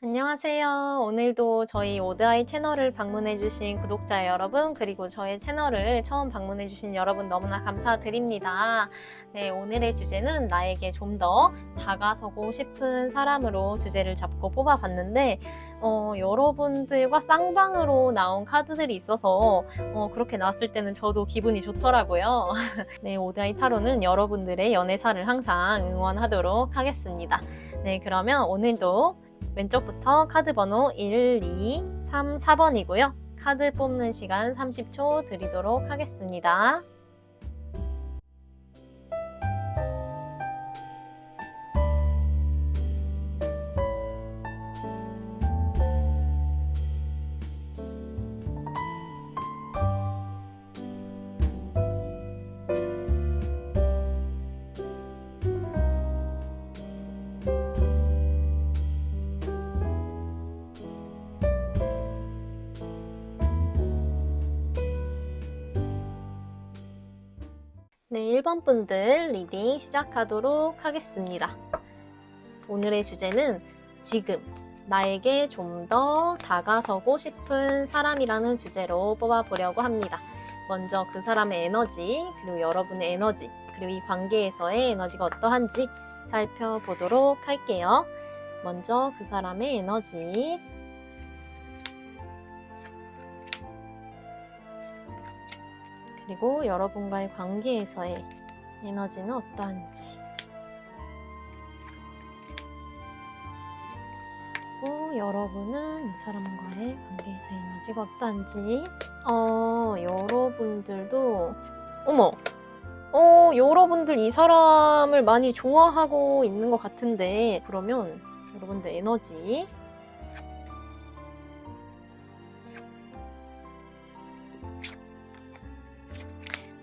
안녕하세요. 오늘도 저희 오드아이 채널을 방문해주신 구독자 여러분, 그리고 저의 채널을 처음 방문해주신 여러분 너무나 감사드립니다. 네, 오늘의 주제는 나에게 좀 더 다가서고 싶은 사람으로 주제를 잡고 뽑아봤는데, 여러분들과 쌍방으로 나온 카드들이 있어서 그렇게 나왔을 때는 저도 기분이 좋더라고요. 네, 오드아이 타로는 여러분들의 연애사를 항상 응원하도록 하겠습니다. 네, 그러면 오늘도 왼쪽부터 카드 번호 1, 2, 3, 4번이고요. 카드 뽑는 시간 30초 드리도록 하겠습니다. 네, 1번 분들 리딩 시작하도록 하겠습니다. 오늘의 주제는 지금 나에게 좀 더 다가서고 싶은 사람이라는 주제로 뽑아보려고 합니다. 먼저 그 사람의 에너지, 그리고 여러분의 에너지, 그리고 이 관계에서의 에너지가 어떠한지 살펴보도록 할게요. 먼저 그 사람의 에너지, 그리고 여러분과의 관계에서의 에너지는 어떠한지, 그리고 여러분은 이 사람과의 관계에서 에너지가 어떠한지. 여러분들도 여러분들 이 사람을 많이 좋아하고 있는 것 같은데, 그러면 여러분들 에너지,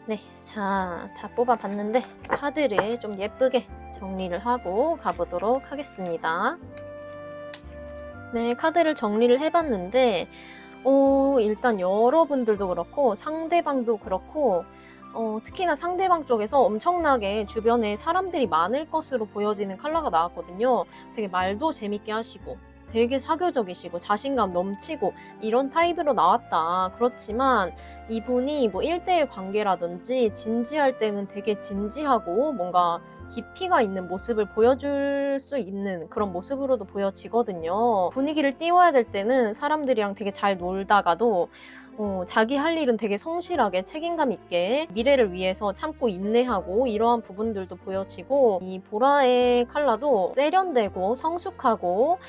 네, 자, 다 뽑아봤는데 카드를 좀 예쁘게 정리를 하고 가보도록 하겠습니다. 네, 카드를 정리를 해봤는데 일단 여러분들도 그렇고 상대방도 그렇고 특히나 상대방 쪽에서 엄청나게 주변에 사람들이 많을 것으로 보여지는 컬러가 나왔거든요. 되게 말도 재밌게 하시고 되게 사교적이시고 자신감 넘치고 이런 타입으로 나왔다. 그렇지만 이분이 뭐 1대1 관계라든지 진지할 때는 되게 진지하고 뭔가 깊이가 있는 모습을 보여줄 수 있는 그런 모습으로도 보여지거든요. 분위기를 띄워야 될 때는 사람들이랑 되게 잘 놀다가도 자기 할 일은 되게 성실하게 책임감 있게 미래를 위해서 참고 인내하고 이러한 부분들도 보여지고, 이 보라의 컬러도 세련되고 성숙하고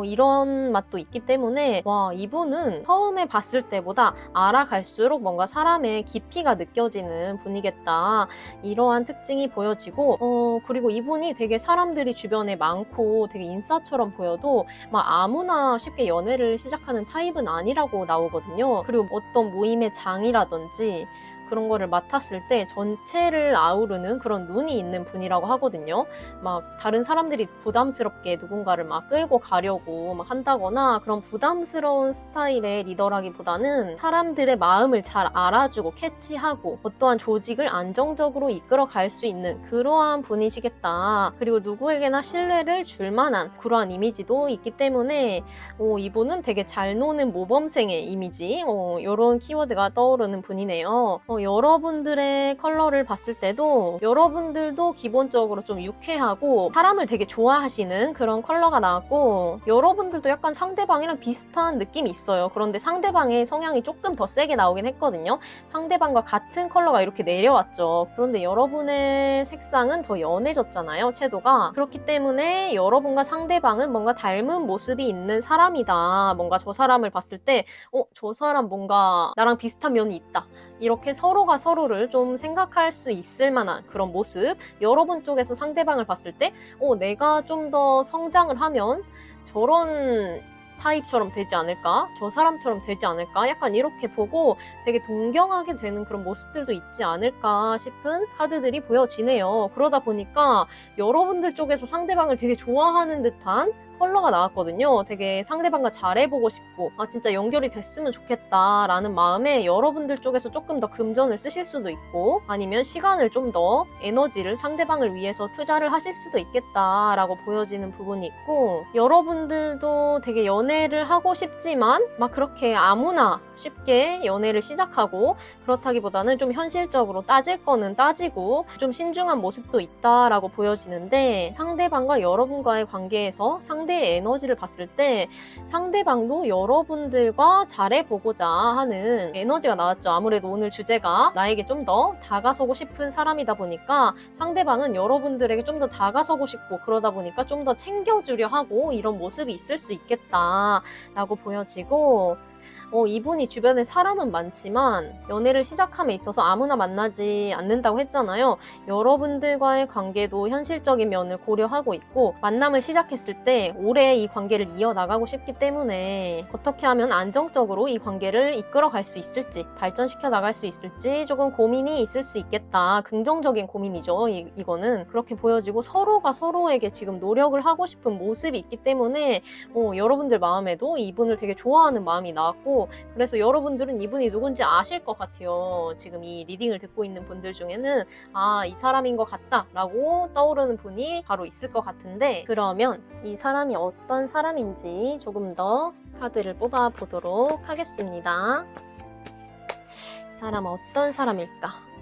이런 맛도 있기 때문에 와, 이분은 처음에 봤을 때보다 알아갈수록 뭔가 사람의 깊이가 느껴지는 분이겠다, 이러한 특징이 보여지고, 그리고 이분이 되게 사람들이 주변에 많고 되게 인싸처럼 보여도 막 아무나 쉽게 연애를 시작하는 타입은 아니라고 나오거든요. 그리고 어떤 모임의 장이라든지 그런 거를 맡았을 때 전체를 아우르는 그런 눈이 있는 분이라고 하거든요. 막 다른 사람들이 부담스럽게 누군가를 막 끌고 가려고 막 한다거나 그런 부담스러운 스타일의 리더라기보다는 사람들의 마음을 잘 알아주고 캐치하고 어떠한 조직을 안정적으로 이끌어 갈 수 있는 그러한 분이시겠다. 그리고 누구에게나 신뢰를 줄 만한 그러한 이미지도 있기 때문에 이분은 되게 잘 노는 모범생의 이미지, 이런 키워드가 떠오르는 분이네요. 여러분들의 컬러를 봤을 때도 여러분들도 기본적으로 좀 유쾌하고 사람을 되게 좋아하시는 그런 컬러가 나왔고, 여러분들도 약간 상대방이랑 비슷한 느낌이 있어요. 그런데 상대방의 성향이 조금 더 세게 나오긴 했거든요. 상대방과 같은 컬러가 이렇게 내려왔죠. 그런데 여러분의 색상은 더 연해졌잖아요, 채도가. 그렇기 때문에 여러분과 상대방은 뭔가 닮은 모습이 있는 사람이다. 뭔가 저 사람을 봤을 때 저 사람 뭔가 나랑 비슷한 면이 있다, 이렇게 서로가 서로를 좀 생각할 수 있을 만한 그런 모습, 여러분 쪽에서 상대방을 봤을 때 내가 좀 더 성장을 하면 저런 타입처럼 되지 않을까? 저 사람처럼 되지 않을까? 약간 이렇게 보고 되게 동경하게 되는 그런 모습들도 있지 않을까 싶은 카드들이 보여지네요. 그러다 보니까 여러분들 쪽에서 상대방을 되게 좋아하는 듯한 컬러가 나왔거든요. 되게 상대방과 잘해보고 싶고 진짜 연결이 됐으면 좋겠다라는 마음에 여러분들 쪽에서 조금 더 금전을 쓰실 수도 있고 아니면 시간을 좀 더 에너지를 상대방을 위해서 투자를 하실 수도 있겠다라고 보여지는 부분이 있고 여러분들도 되게 연애를 하고 싶지만 막 그렇게 아무나 쉽게 연애를 시작하고 그렇다기보다는 좀 현실적으로 따질 거는 따지고 좀 신중한 모습도 있다라고 보여지는데 상대방과 여러분과의 관계에서 상대의 에너지를 봤을 때 상대방도 여러분들과 잘해보고자 하는 에너지가 나왔죠. 아무래도 오늘 주제가 나에게 좀 더 다가서고 싶은 사람이다 보니까 상대방은 여러분들에게 좀 더 다가서고 싶고 그러다 보니까 좀 더 챙겨주려 하고 이런 모습이 있을 수 있겠다라고 보여지고 이분이 주변에 사람은 많지만 연애를 시작함에 있어서 아무나 만나지 않는다고 했잖아요. 여러분들과의 관계도 현실적인 면을 고려하고 있고 만남을 시작했을 때 오래 이 관계를 이어나가고 싶기 때문에 어떻게 하면 안정적으로 이 관계를 이끌어갈 수 있을지 발전시켜 나갈 수 있을지 조금 고민이 있을 수 있겠다. 긍정적인 고민이죠. 이거는 그렇게 보여지고 서로가 서로에게 지금 노력을 하고 싶은 모습이 있기 때문에 여러분들 마음에도 이분을 되게 좋아하는 마음이 나왔고 그래서 여러분들은 이분이 누군지 아실 것 같아요. 지금 이 리딩을 듣고 있는 분들 중에는 이 사람인 것 같다 라고 떠오르는 분이 바로 있을 것 같은데 그러면 이 사람이 어떤 사람인지 조금 더 카드를 뽑아 보도록 하겠습니다. 이 사람은 어떤 사람일까?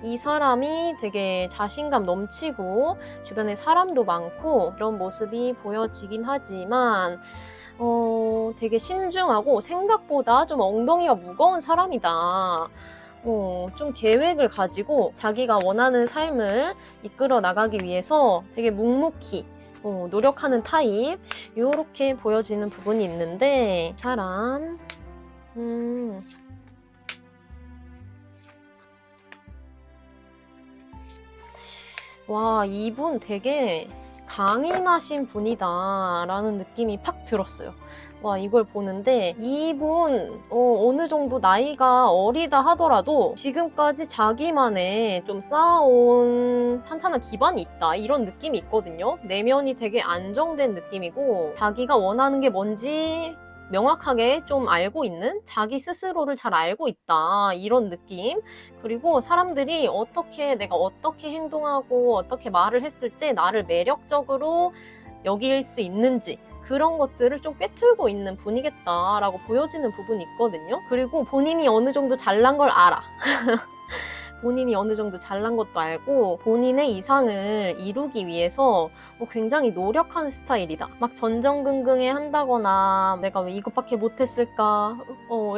이 사람이 되게 자신감 넘치고 주변에 사람도 많고 그런 모습이 보여지긴 하지만 되게 신중하고 생각보다 좀 엉덩이가 무거운 사람이다. 좀 계획을 가지고 자기가 원하는 삶을 이끌어 나가기 위해서 되게 묵묵히 노력하는 타입 이렇게 보여지는 부분이 있는데 사람 와, 이분 되게 강인하신 분이다 라는 느낌이 팍 들었어요. 와, 이걸 보는데 이분 어느 정도 나이가 어리다 하더라도 지금까지 자기만의 좀 쌓아온 탄탄한 기반이 있다 이런 느낌이 있거든요. 내면이 되게 안정된 느낌이고 자기가 원하는 게 뭔지 명확하게 좀 알고 있는 자기 스스로를 잘 알고 있다 이런 느낌. 그리고 사람들이 내가 어떻게 행동하고 어떻게 말을 했을 때 나를 매력적으로 여길 수 있는지 그런 것들을 좀 꿰뚫고 있는 분이겠다라고 보여지는 부분이 있거든요. 그리고 본인이 어느 정도 잘난 걸 알아. 본인이 어느 정도 잘난 것도 알고 본인의 이상을 이루기 위해서 굉장히 노력하는 스타일이다. 막 전전긍긍해 한다거나 내가 왜 이것밖에 못했을까?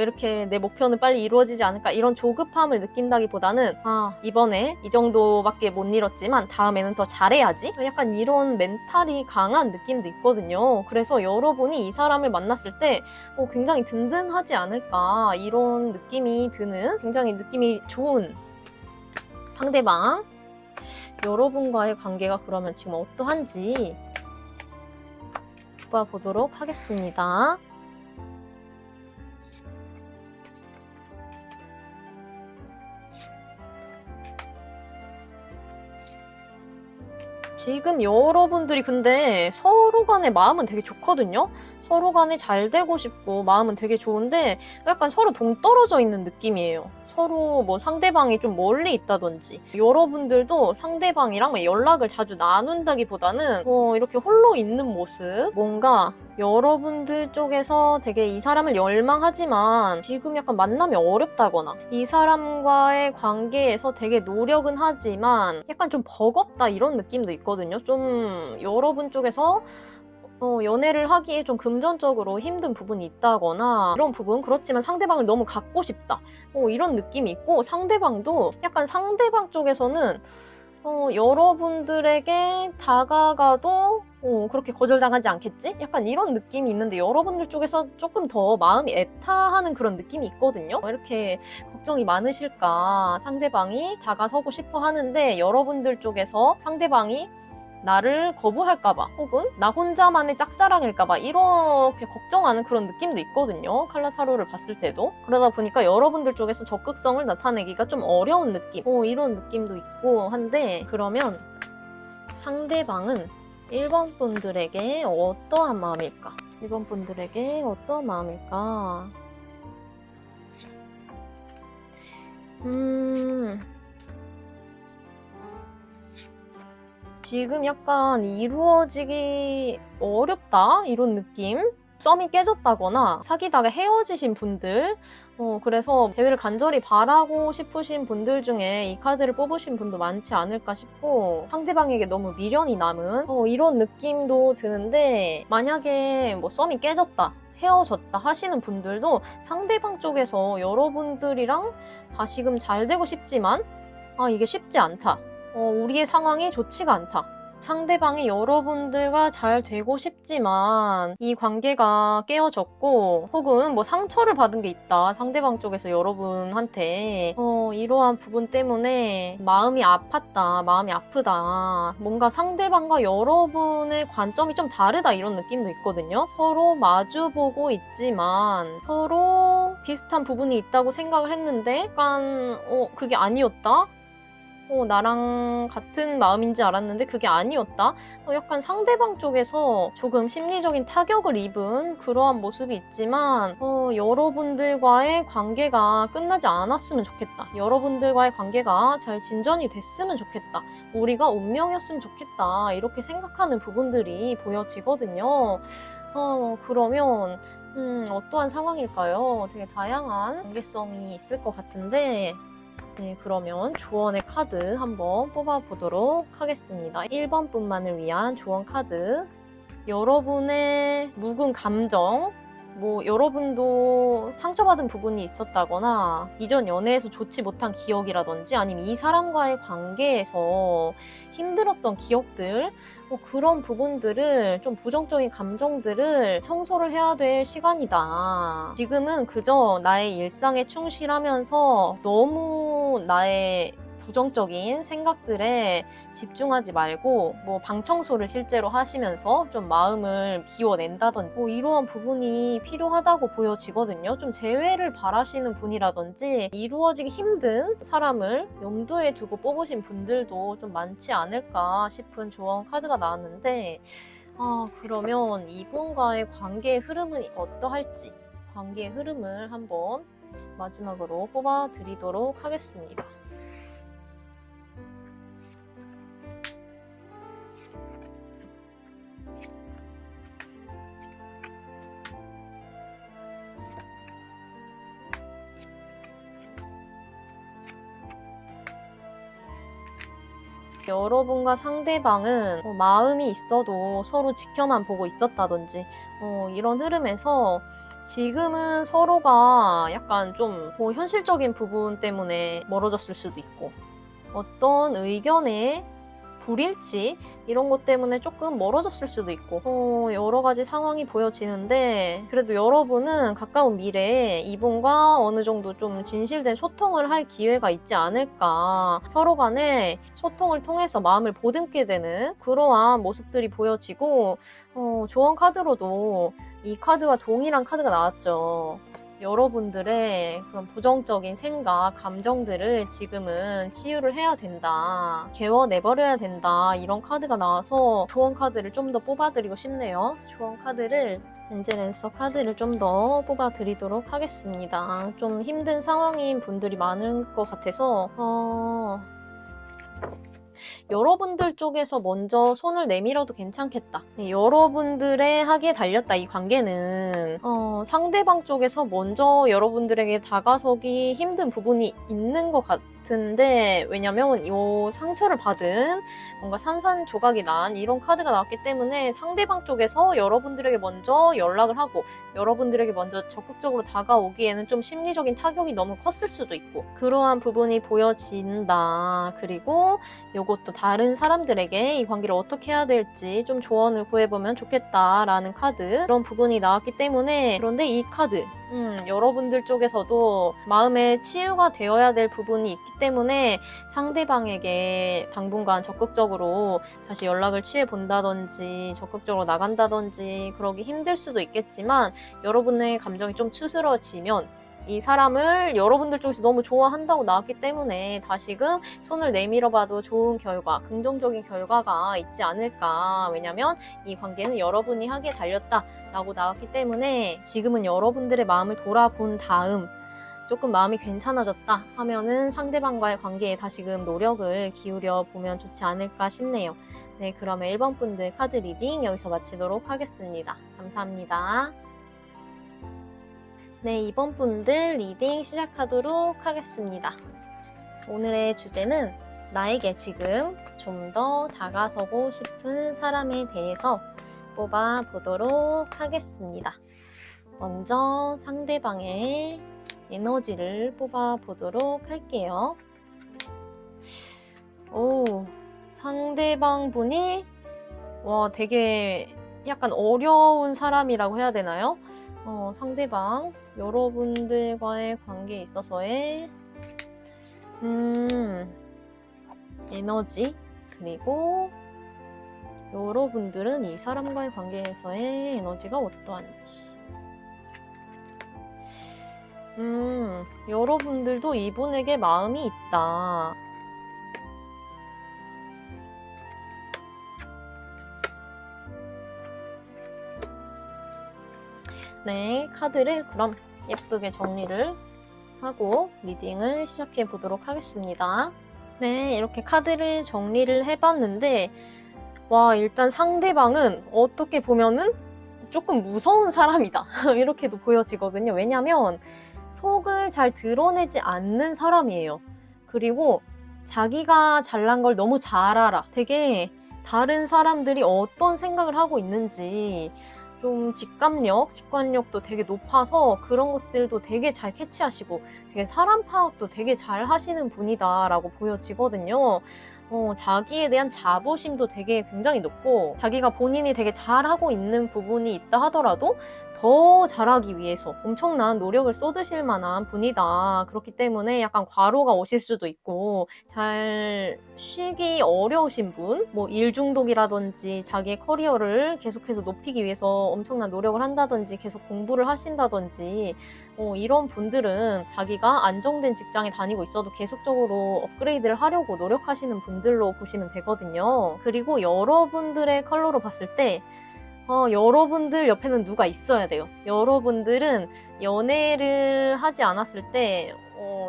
이렇게 내 목표는 빨리 이루어지지 않을까? 이런 조급함을 느낀다기보다는 이번에 이 정도밖에 못 이뤘지만 다음에는 더 잘해야지? 약간 이런 멘탈이 강한 느낌도 있거든요. 그래서 여러분이 이 사람을 만났을 때 굉장히 든든하지 않을까? 이런 느낌이 드는 굉장히 느낌이 좋은 상대방 여러분과의 관계가 그러면 지금 어떠한지 보도록 하겠습니다. 지금 여러분들이 근데 서로 간의 마음은 되게 좋거든요. 서로 간에 잘 되고 싶고 마음은 되게 좋은데 약간 서로 동떨어져 있는 느낌이에요. 서로 상대방이 좀 멀리 있다든지 여러분들도 상대방이랑 연락을 자주 나눈다기보다는 이렇게 홀로 있는 모습 뭔가 여러분들 쪽에서 되게 이 사람을 열망하지만 지금 약간 만남이 어렵다거나 이 사람과의 관계에서 되게 노력은 하지만 약간 좀 버겁다 이런 느낌도 있거든요. 좀 여러분 쪽에서 연애를 하기에 좀 금전적으로 힘든 부분이 있다거나 이런 부분 그렇지만 상대방을 너무 갖고 싶다 이런 느낌이 있고 상대방도 약간 상대방 쪽에서는 여러분들에게 다가가도 그렇게 거절당하지 않겠지? 약간 이런 느낌이 있는데 여러분들 쪽에서 조금 더 마음이 애타하는 그런 느낌이 있거든요. 이렇게 걱정이 많으실까? 상대방이 다가서고 싶어 하는데 여러분들 쪽에서 상대방이 나를 거부할까봐 혹은 나 혼자만의 짝사랑일까봐 이렇게 걱정하는 그런 느낌도 있거든요. 칼라 타로를 봤을 때도. 그러다 보니까 여러분들 쪽에서 적극성을 나타내기가 좀 어려운 느낌, 이런 느낌도 있고 한데, 그러면 상대방은 1번 분들에게 어떠한 마음일까? 1번 분들에게 어떠한 마음일까? 지금 약간 이루어지기 어렵다? 이런 느낌? 썸이 깨졌다거나 사귀다가 헤어지신 분들, 그래서 재회를 간절히 바라고 싶으신 분들 중에 이 카드를 뽑으신 분도 많지 않을까 싶고, 상대방에게 너무 미련이 남은 이런 느낌도 드는데, 만약에 뭐 썸이 깨졌다, 헤어졌다 하시는 분들도 상대방 쪽에서 여러분들이랑 다시금 잘 되고 싶지만 이게 쉽지 않다. 우리의 상황이 좋지가 않다. 상대방이 여러분들과 잘 되고 싶지만 이 관계가 깨어졌고, 혹은 뭐 상처를 받은 게 있다. 상대방 쪽에서 여러분한테 이러한 부분 때문에 마음이 아팠다. 마음이 아프다. 뭔가 상대방과 여러분의 관점이 좀 다르다. 이런 느낌도 있거든요. 서로 마주보고 있지만 서로 비슷한 부분이 있다고 생각을 했는데 약간 그게 아니었다. 나랑 같은 마음인지 알았는데 그게 아니었다? 약간 상대방 쪽에서 조금 심리적인 타격을 입은 그러한 모습이 있지만 여러분들과의 관계가 끝나지 않았으면 좋겠다. 여러분들과의 관계가 잘 진전이 됐으면 좋겠다. 우리가 운명이었으면 좋겠다. 이렇게 생각하는 부분들이 보여지거든요. 그러면 어떠한 상황일까요? 되게 다양한 관계성이 있을 것 같은데, 네, 그러면 조언의 카드 한번 뽑아보도록 하겠습니다. 1번 분만을 위한 조언 카드. 여러분의 묵은 감정, 뭐 여러분도 상처받은 부분이 있었다거나 이전 연애에서 좋지 못한 기억이라든지 아니면 이 사람과의 관계에서 힘들었던 기억들, 그런 부분들을, 좀 부정적인 감정들을 청소를 해야 될 시간이다. 지금은 그저 나의 일상에 충실하면서 너무 나의 부정적인 생각들에 집중하지 말고 뭐 방 청소를 실제로 하시면서 좀 마음을 비워낸다든지 이러한 부분이 필요하다고 보여지거든요. 좀 재회를 바라시는 분이라든지 이루어지기 힘든 사람을 염두에 두고 뽑으신 분들도 좀 많지 않을까 싶은 조언 카드가 나왔는데, 그러면 이분과의 관계의 흐름은 어떠할지, 관계의 흐름을 한번 마지막으로 뽑아드리도록 하겠습니다. 여러분과 상대방은 마음이 있어도 서로 지켜만 보고 있었다든지 이런 흐름에서 지금은 서로가 약간 좀 현실적인 부분 때문에 멀어졌을 수도 있고, 어떤 의견에 불일치 이런 것 때문에 조금 멀어졌을 수도 있고 여러 가지 상황이 보여지는데, 그래도 여러분은 가까운 미래에 이분과 어느 정도 좀 진실된 소통을 할 기회가 있지 않을까. 서로 간에 소통을 통해서 마음을 보듬게 되는 그러한 모습들이 보여지고, 조언 카드로도 이 카드와 동일한 카드가 나왔죠. 여러분들의 그런 부정적인 생각, 감정들을 지금은 치유를 해야 된다. 개워내버려야 된다. 이런 카드가 나와서 조언 카드를 좀 더 뽑아드리고 싶네요. 조언 카드를, 엔젤 앤서 카드를 좀 더 뽑아드리도록 하겠습니다. 좀 힘든 상황인 분들이 많을 것 같아서 여러분들 쪽에서 먼저 손을 내밀어도 괜찮겠다. 여러분들의 하기에 달렸다. 이 관계는 상대방 쪽에서 먼저 여러분들에게 다가서기 힘든 부분이 있는 것 같은데, 왜냐면 이 상처를 받은 뭔가 산산조각이 난 이런 카드가 나왔기 때문에 상대방 쪽에서 여러분들에게 먼저 연락을 하고 여러분들에게 먼저 적극적으로 다가오기에는 좀 심리적인 타격이 너무 컸을 수도 있고, 그러한 부분이 보여진다. 그리고 요거 그리고 또 다른 사람들에게 이 관계를 어떻게 해야 될지 좀 조언을 구해보면 좋겠다라는 카드, 그런 부분이 나왔기 때문에. 그런데 이 카드, 여러분들 쪽에서도 마음의 치유가 되어야 될 부분이 있기 때문에 상대방에게 당분간 적극적으로 다시 연락을 취해본다든지 적극적으로 나간다든지 그러기 힘들 수도 있겠지만, 여러분의 감정이 좀 추스러지면 이 사람을 여러분들 쪽에서 너무 좋아한다고 나왔기 때문에 다시금 손을 내밀어봐도 좋은 결과, 긍정적인 결과가 있지 않을까. 왜냐면 이 관계는 여러분이 하기에 달렸다라고 나왔기 때문에 지금은 여러분들의 마음을 돌아본 다음 조금 마음이 괜찮아졌다 하면은 상대방과의 관계에 다시금 노력을 기울여 보면 좋지 않을까 싶네요. 네, 그러면 1번 분들 카드 리딩 여기서 마치도록 하겠습니다. 감사합니다. 네, 2번 분들 리딩 시작하도록 하겠습니다. 오늘의 주제는 나에게 지금 좀 더 다가서고 싶은 사람에 대해서 뽑아보도록 하겠습니다. 먼저 상대방의 에너지를 뽑아보도록 할게요. 오, 상대방 분이 되게 약간 어려운 사람이라고 해야 되나요? 상대방, 여러분들과의 관계에 있어서의 에너지, 그리고 여러분들은 이 사람과의 관계에서의 에너지가 어떠한지. 여러분들도 이분에게 마음이 있다. 네, 카드를 그럼 예쁘게 정리를 하고 리딩을 시작해 보도록 하겠습니다. 네, 이렇게 카드를 정리를 해봤는데, 일단 상대방은 어떻게 보면은 조금 무서운 사람이다 이렇게도 보여지거든요. 왜냐면 속을 잘 드러내지 않는 사람이에요. 그리고 자기가 잘난 걸 너무 잘 알아. 되게 다른 사람들이 어떤 생각을 하고 있는지 좀 직관력도 되게 높아서 그런 것들도 되게 잘 캐치하시고 되게 사람 파악도 되게 잘 하시는 분이다라고 보여지거든요. 자기에 대한 자부심도 되게 굉장히 높고, 자기가 본인이 되게 잘하고 있는 부분이 있다 하더라도 더 잘하기 위해서 엄청난 노력을 쏟으실 만한 분이다. 그렇기 때문에 약간 과로가 오실 수도 있고 잘 쉬기 어려우신 분, 일 중독이라든지 자기의 커리어를 계속해서 높이기 위해서 엄청난 노력을 한다든지 계속 공부를 하신다든지 이런 분들은 자기가 안정된 직장에 다니고 있어도 계속적으로 업그레이드를 하려고 노력하시는 분들로 보시면 되거든요. 그리고 여러분들의 컬러로 봤을 때 여러분들 옆에는 누가 있어야 돼요. 여러분들은 연애를 하지 않았을 때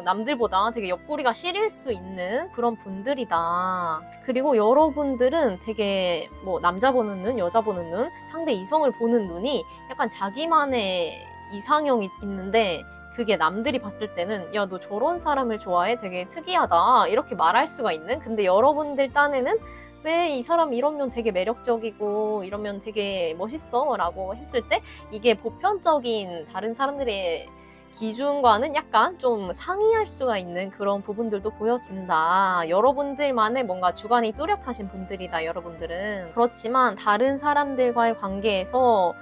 남들보다 되게 옆구리가 시릴 수 있는 그런 분들이다. 그리고 여러분들은 되게 남자 보는 눈, 여자 보는 눈, 상대 이성을 보는 눈이 약간 자기만의 이상형이 있는데, 그게 남들이 봤을 때는 야, 너 저런 사람을 좋아해? 되게 특이하다. 이렇게 말할 수가 있는. 근데 여러분들 딴에는 왜 이 사람 이러면 되게 매력적이고 이러면 되게 멋있어 라고 했을 때 이게 보편적인 다른 사람들의 기준과는 약간 좀 상이할 수가 있는 그런 부분들도 보여진다. 여러분들만의 뭔가 주관이 뚜렷하신 분들이다, 여러분들은. 그렇지만 다른 사람들과의 관계에서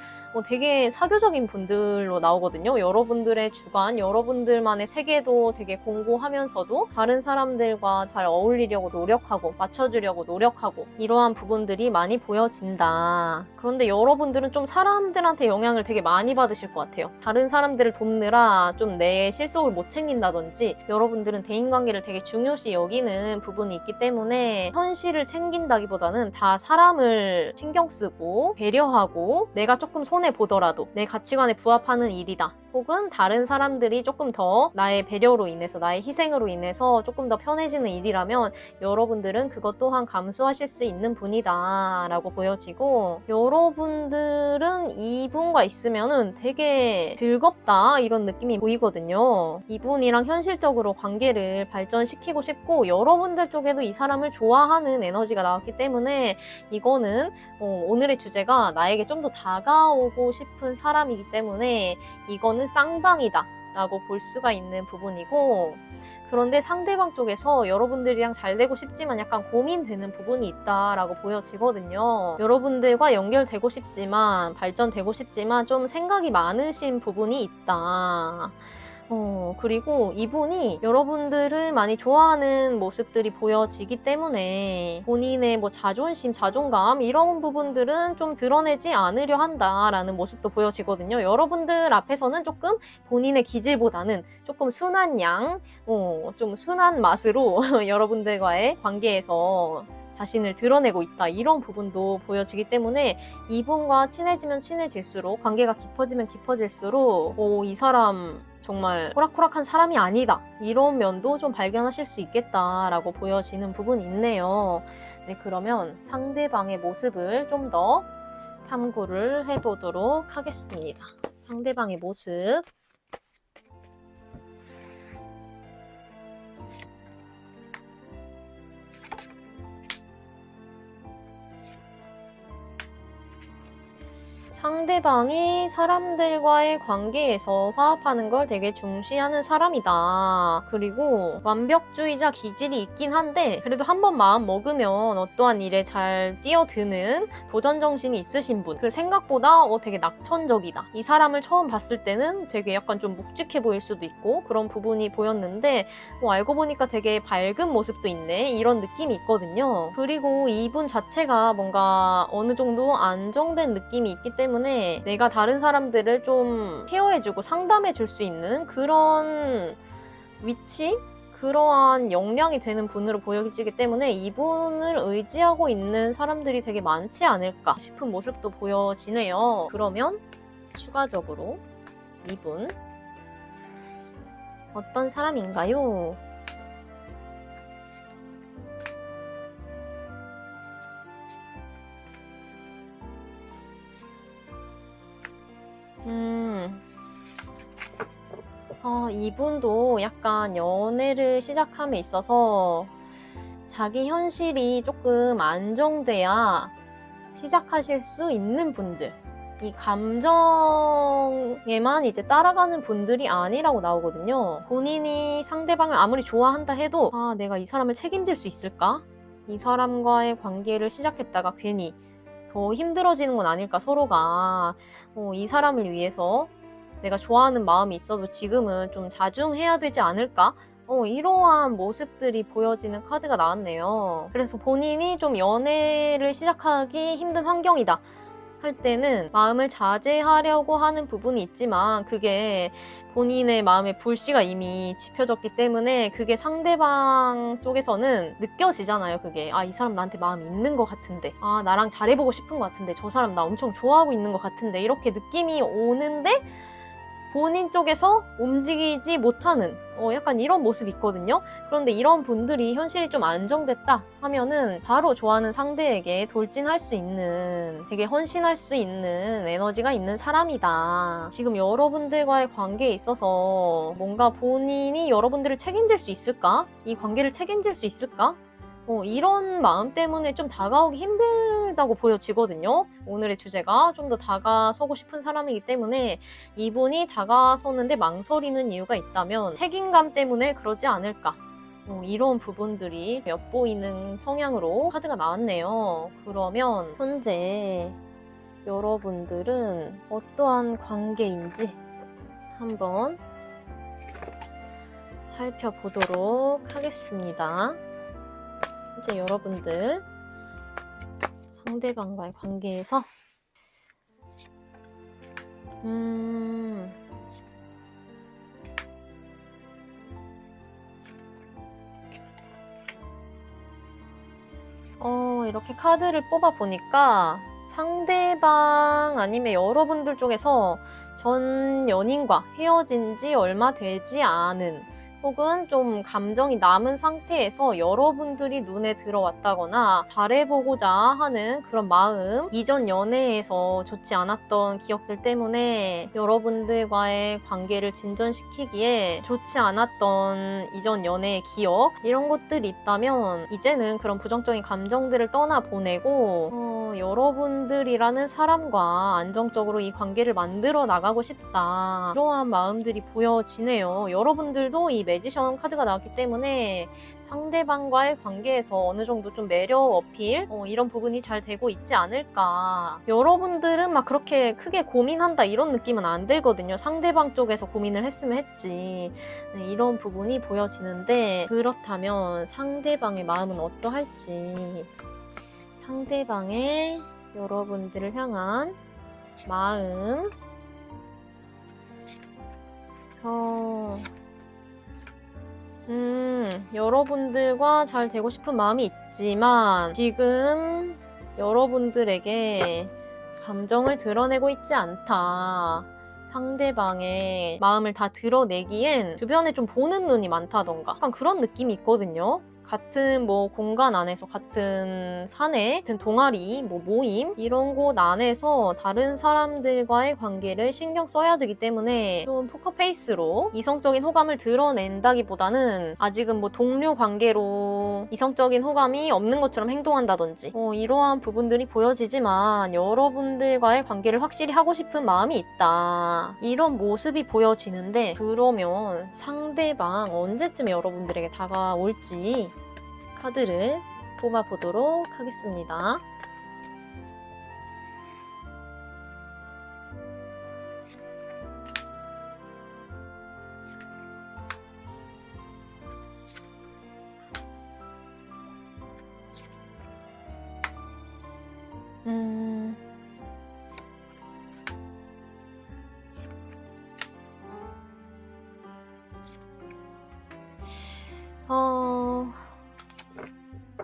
되게 사교적인 분들로 나오거든요. 여러분들의 주관, 여러분들만의 세계도 되게 공고하면서도 다른 사람들과 잘 어울리려고 노력하고 맞춰주려고 노력하고 이러한 부분들이 많이 보여진다. 그런데 여러분들은 좀 사람들한테 영향을 되게 많이 받으실 것 같아요. 다른 사람들을 돕느라 좀 내 실속을 못 챙긴다든지, 여러분들은 대인관계를 되게 중요시 여기는 부분이 있기 때문에 현실을 챙긴다기보다는 다 사람을 신경 쓰고 배려하고 내가 조금 손해보더라도 내 가치관에 부합하는 일이다. 혹은 다른 사람들이 조금 더 나의 배려로 인해서, 나의 희생으로 인해서 조금 더 편해지는 일이라면 여러분들은 그것 또한 감수하실 수 있는 분이다 라고 보여지고, 여러분들은 이분과 있으면은 되게 즐겁다 이런 느낌이 보이거든요. 이분이랑 현실적으로 관계를 발전시키고 싶고 여러분들 쪽에도 이 사람을 좋아하는 에너지가 나왔기 때문에 이거는 오늘의 주제가 나에게 좀 더 다가오고 싶은 사람이기 때문에 이거는 쌍방이다 라고 볼 수가 있는 부분이고, 그런데 상대방 쪽에서 여러분들이랑 잘 되고 싶지만 약간 고민되는 부분이 있다라고 보여지거든요. 여러분들과 연결되고 싶지만, 발전되고 싶지만 좀 생각이 많으신 부분이 있다. 그리고 이분이 여러분들을 많이 좋아하는 모습들이 보여지기 때문에 본인의 뭐 자존심, 자존감 이런 부분들은 좀 드러내지 않으려 한다라는 모습도 보여지거든요. 여러분들 앞에서는 조금 본인의 기질보다는 조금 순한 양, 좀 순한 맛으로 여러분들과의 관계에서 자신을 드러내고 있다. 이런 부분도 보여지기 때문에 이분과 친해지면 친해질수록, 관계가 깊어지면 깊어질수록 이 사람 정말 호락호락한 사람이 아니다. 이런 면도 좀 발견하실 수 있겠다라고 보여지는 부분이 있네요. 네, 그러면 상대방의 모습을 좀 더 탐구를 해보도록 하겠습니다. 상대방의 모습. 상대방이 사람들과의 관계에서 화합하는 걸 되게 중시하는 사람이다. 그리고 완벽주의자 기질이 있긴 한데 그래도 한번 마음 먹으면 어떠한 일에 잘 뛰어드는 도전정신이 있으신 분. 그리고 생각보다 되게 낙천적이다. 이 사람을 처음 봤을 때는 되게 약간 좀 묵직해 보일 수도 있고 그런 부분이 보였는데 알고 보니까 되게 밝은 모습도 있네. 이런 느낌이 있거든요. 그리고 이분 자체가 뭔가 어느 정도 안정된 느낌이 있기 때문에 내가 다른 사람들을 좀 케어해주고 상담해줄 수 있는 그런 위치? 그러한 역량이 되는 분으로 보여지기 때문에 이분을 의지하고 있는 사람들이 되게 많지 않을까 싶은 모습도 보여지네요. 그러면 추가적으로 이분 어떤 사람인가요? 이분도 약간 연애를 시작함에 있어서 자기 현실이 조금 안정돼야 시작하실 수 있는 분들, 이 감정에만 이제 따라가는 분들이 아니라고 나오거든요. 본인이 상대방을 아무리 좋아한다 해도 내가 이 사람을 책임질 수 있을까? 이 사람과의 관계를 시작했다가 괜히 더 힘들어지는 건 아닐까 서로가. 이 사람을 위해서 내가 좋아하는 마음이 있어도 지금은 좀 자중해야 되지 않을까? 이러한 모습들이 보여지는 카드가 나왔네요. 그래서 본인이 좀 연애를 시작하기 힘든 환경이다 할 때는 마음을 자제하려고 하는 부분이 있지만 그게 본인의 마음의 불씨가 이미 지펴졌기 때문에 그게 상대방 쪽에서는 느껴지잖아요. 그게 이 사람 나한테 마음이 있는 것 같은데, 나랑 잘해보고 싶은 것 같은데, 저 사람 나 엄청 좋아하고 있는 것 같은데, 이렇게 느낌이 오는데 본인 쪽에서 움직이지 못하는 약간 이런 모습이 있거든요. 그런데 이런 분들이 현실이 좀 안정됐다 하면은 바로 좋아하는 상대에게 돌진할 수 있는, 되게 헌신할 수 있는 에너지가 있는 사람이다. 지금 여러분들과의 관계에 있어서 뭔가 본인이 여러분들을 책임질 수 있을까? 이 관계를 책임질 수 있을까? 이런 마음 때문에 좀 다가오기 힘들다고 보여지거든요. 오늘의 주제가 좀 더 다가서고 싶은 사람이기 때문에 이분이 다가서는데 망설이는 이유가 있다면 책임감 때문에 그러지 않을까. 이런 부분들이 엿보이는 성향으로 카드가 나왔네요. 그러면 현재 여러분들은 어떠한 관계인지 한번 살펴보도록 하겠습니다. 이제 여러분들 상대방과의 관계에서 이렇게 카드를 뽑아 보니까 상대방 아니면 여러분들 쪽에서 전 연인과 헤어진 지 얼마 되지 않은 혹은 좀 감정이 남은 상태에서 여러분들이 눈에 들어왔다거나 잘해보고자 하는 그런 마음, 이전 연애에서 좋지 않았던 기억들 때문에 여러분들과의 관계를 진전시키기에 좋지 않았던 이전 연애의 기억, 이런 것들이 있다면 이제는 그런 부정적인 감정들을 떠나보내고 여러분들이라는 사람과 안정적으로 이 관계를 만들어 나가고 싶다, 이러한 마음들이 보여지네요. 여러분들도 이 매지션 카드가 나왔기 때문에 상대방과의 관계에서 어느 정도 좀 매력 어필, 이런 부분이 잘 되고 있지 않을까. 여러분들은 막 그렇게 크게 고민한다 이런 느낌은 안 들거든요. 상대방 쪽에서 고민을 했으면 했지. 네, 이런 부분이 보여지는데, 그렇다면 상대방의 마음은 어떠할지, 상대방의 여러분들을 향한 마음, 여러분들과 잘 되고 싶은 마음이 있지만 지금 여러분들에게 감정을 드러내고 있지 않다. 상대방의 마음을 다 드러내기엔 주변에 좀 보는 눈이 많다던가 약간 그런 느낌이 있거든요. 같은 뭐 공간 안에서, 같은 사내, 같은 동아리, 뭐 모임, 이런 곳 안에서 다른 사람들과의 관계를 신경 써야 되기 때문에 좀 포커페이스로 이성적인 호감을 드러낸다기보다는 아직은 뭐 동료 관계로 이성적인 호감이 없는 것처럼 행동한다든지 이러한 부분들이 보여지지만 여러분들과의 관계를 확실히 하고 싶은 마음이 있다, 이런 모습이 보여지는데, 그러면 상대방 언제쯤 여러분들에게 다가올지 카드를 뽑아보도록 하겠습니다.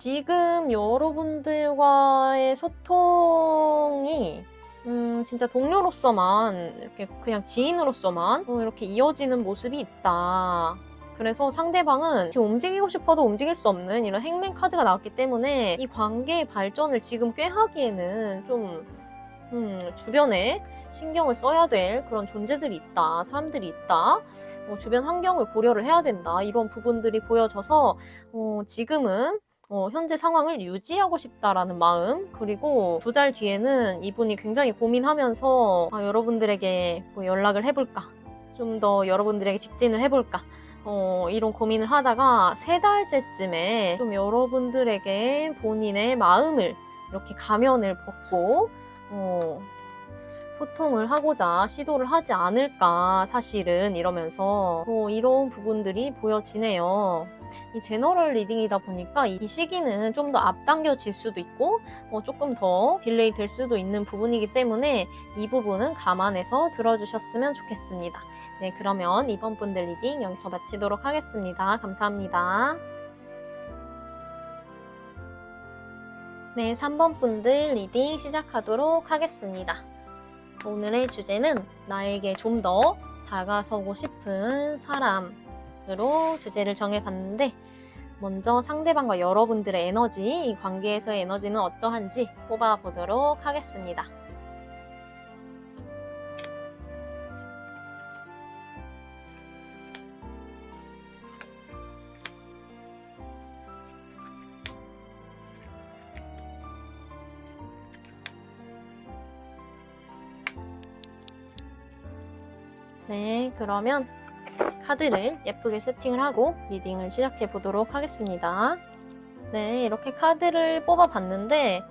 지금 여러분들과의 소통이 진짜 동료로서만, 이렇게 그냥 지인으로서만 이렇게 이어지는 모습이 있다. 그래서 상대방은 지금 움직이고 싶어도 움직일 수 없는 이런 행맨 카드가 나왔기 때문에 이 관계의 발전을 지금 꾀하기에는 좀 주변에 신경을 써야 될 그런 존재들이 있다, 사람들이 있다, 주변 환경을 고려를 해야 된다, 이런 부분들이 보여져서 지금은 현재 상황을 유지하고 싶다라는 마음, 그리고 2달 뒤에는 이분이 굉장히 고민하면서 여러분들에게 뭐 연락을 해볼까, 좀 더 여러분들에게 직진을 해볼까, 이런 고민을 하다가 3달째쯤에 좀 여러분들에게 본인의 마음을 이렇게 가면을 벗고 소통을 하고자 시도를 하지 않을까, 사실은, 이러면서 이런 부분들이 보여지네요. 이 제너럴 리딩이다 보니까 이 시기는 좀 더 앞당겨질 수도 있고 조금 더 딜레이 될 수도 있는 부분이기 때문에 이 부분은 감안해서 들어주셨으면 좋겠습니다. 네, 그러면 이번 분들 리딩 여기서 마치도록 하겠습니다. 감사합니다. 네, 3번 분들 리딩 시작하도록 하겠습니다. 오늘의 주제는 나에게 좀 더 다가서고 싶은 사람으로 주제를 정해봤는데, 먼저 상대방과 여러분들의 에너지, 이 관계에서의 에너지는 어떠한지 뽑아보도록 하겠습니다. 네, 그러면 카드를 예쁘게 세팅을 하고 리딩을 시작해 보도록 하겠습니다. 네, 이렇게 카드를 뽑아봤는데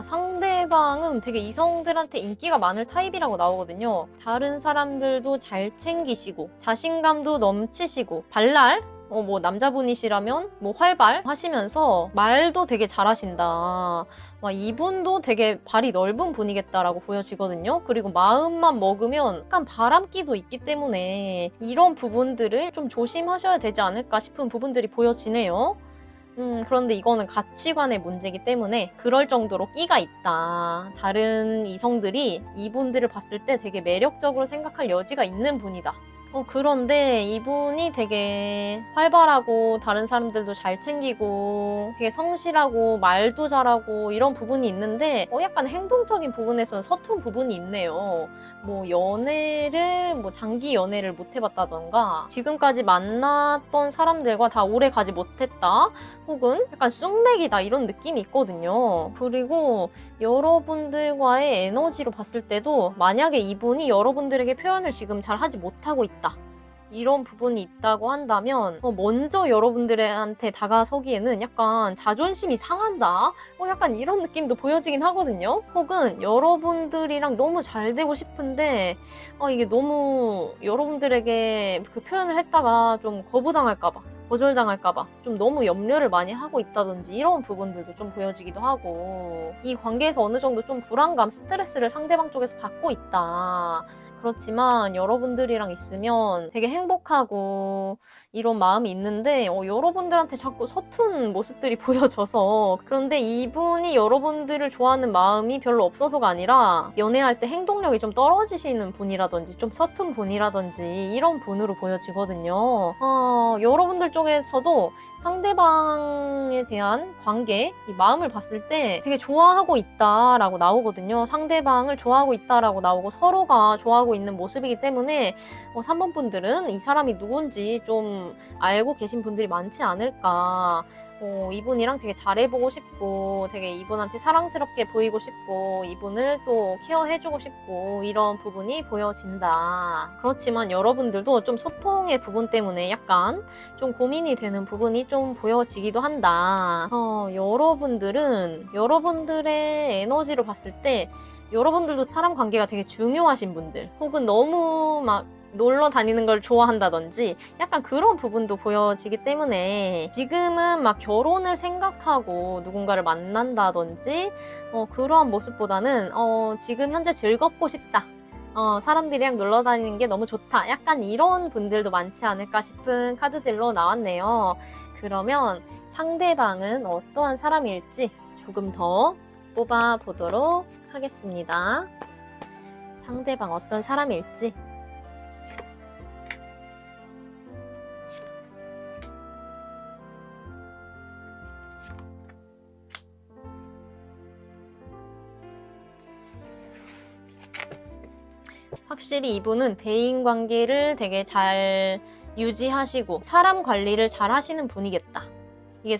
상대방은 되게 이성들한테 인기가 많을 타입이라고 나오거든요. 다른 사람들도 잘 챙기시고 자신감도 넘치시고 발랄? 뭐 남자분이시라면 뭐 활발하시면서 말도 되게 잘하신다. 이분도 되게 발이 넓은 분이겠다라고 보여지거든요. 그리고 마음만 먹으면 약간 바람기도 있기 때문에 이런 부분들을 좀 조심하셔야 되지 않을까 싶은 부분들이 보여지네요. 그런데 이거는 가치관의 문제이기 때문에 그럴 정도로 끼가 있다. 다른 이성들이 이분들을 봤을 때 되게 매력적으로 생각할 여지가 있는 분이다. 그런데 이분이 되게 활발하고 다른 사람들도 잘 챙기고 되게 성실하고 말도 잘하고 이런 부분이 있는데 약간 행동적인 부분에서는 서툰 부분이 있네요. 장기 연애를 못 해봤다던가 지금까지 만났던 사람들과 다 오래 가지 못했다 혹은 약간 쑥맥이다 이런 느낌이 있거든요. 그리고 여러분들과의 에너지로 봤을 때도 만약에 이분이 여러분들에게 표현을 지금 잘 하지 못하고 있다 이런 부분이 있다고 한다면 먼저 여러분들한테 다가서기에는 약간 자존심이 상한다 약간 이런 느낌도 보여지긴 하거든요. 혹은 여러분들이랑 너무 잘 되고 싶은데 이게 너무 여러분들에게 그 표현을 했다가 좀 거부당할까봐 거절당할까봐 좀 너무 염려를 많이 하고 있다든지 이런 부분들도 좀 보여지기도 하고 이 관계에서 어느 정도 좀 불안감, 스트레스를 상대방 쪽에서 받고 있다. 그렇지만 여러분들이랑 있으면 되게 행복하고 이런 마음이 있는데 여러분들한테 자꾸 서툰 모습들이 보여져서 그런데 이분이 여러분들을 좋아하는 마음이 별로 없어서가 아니라 연애할 때 행동력이 좀 떨어지시는 분이라든지 좀 서툰 분이라든지 이런 분으로 보여지거든요. 여러분들 쪽에서도 상대방에 대한 관계, 이 마음을 봤을 때 되게 좋아하고 있다라고 나오거든요. 상대방을 좋아하고 있다라고 나오고 서로가 좋아하고 있는 모습이기 때문에 3번 분들은 이 사람이 누군지 좀 알고 계신 분들이 많지 않을까. 이분이랑 되게 잘해보고 싶고 되게 이분한테 사랑스럽게 보이고 싶고 이분을 또 케어해주고 싶고 이런 부분이 보여진다. 그렇지만 여러분들도 좀 소통의 부분 때문에 약간 좀 고민이 되는 부분이 좀 보여지기도 한다. 여러분들은 여러분들의 에너지로 봤을 때 여러분들도 사람 관계가 되게 중요하신 분들 혹은 너무 막 놀러 다니는 걸 좋아한다든지 약간 그런 부분도 보여지기 때문에 지금은 막 결혼을 생각하고 누군가를 만난다든지 그러한 모습보다는 지금 현재 즐겁고 싶다. 사람들이랑 놀러 다니는 게 너무 좋다. 약간 이런 분들도 많지 않을까 싶은 카드들로 나왔네요. 그러면 상대방은 어떠한 사람일지 조금 더 뽑아보도록 하겠습니다. 상대방 어떤 사람일지. 확실히 이분은 대인관계를 되게 잘 유지하시고 사람 관리를 잘 하시는 분이겠다. 이게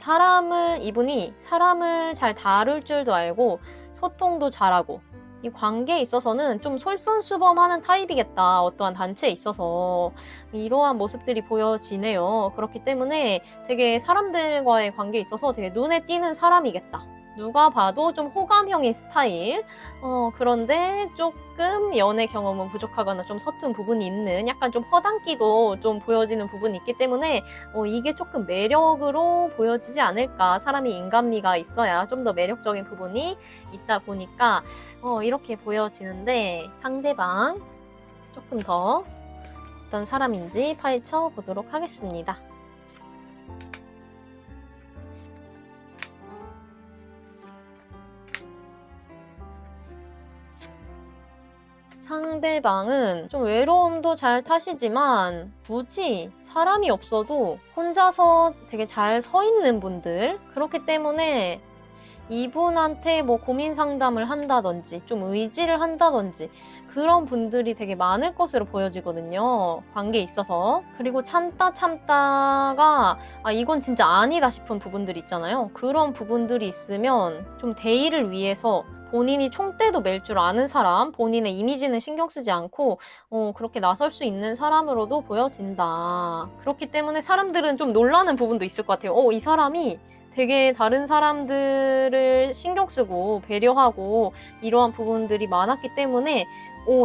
이분이 사람을 잘 다룰 줄도 알고 소통도 잘하고 이 관계에 있어서는 좀 솔선수범하는 타입이겠다. 어떠한 단체에 있어서 이러한 모습들이 보여지네요. 그렇기 때문에 되게 사람들과의 관계에 있어서 되게 눈에 띄는 사람이겠다. 누가 봐도 좀 호감형의 스타일. 그런데 조금 연애 경험은 부족하거나 좀 서툰 부분이 있는 약간 좀 허당기도 좀 보여지는 부분이 있기 때문에 이게 조금 매력으로 보여지지 않을까. 사람이 인간미가 있어야 좀 더 매력적인 부분이 있다 보니까 이렇게 보여지는데 상대방 조금 더 어떤 사람인지 파헤쳐 보도록 하겠습니다. 상대방은 좀 외로움도 잘 타시지만 굳이 사람이 없어도 혼자서 되게 잘 서 있는 분들 그렇기 때문에 이분한테 고민 상담을 한다든지 좀 의지를 한다든지 그런 분들이 되게 많을 것으로 보여지거든요. 관계에 있어서. 그리고 참다가 이건 진짜 아니다 싶은 부분들이 있잖아요. 그런 부분들이 있으면 좀 대의를 위해서 본인이 총대도 맬 줄 아는 사람, 본인의 이미지는 신경 쓰지 않고 그렇게 나설 수 있는 사람으로도 보여진다. 그렇기 때문에 사람들은 좀 놀라는 부분도 있을 것 같아요. 이 사람이 되게 다른 사람들을 신경 쓰고 배려하고 이러한 부분들이 많았기 때문에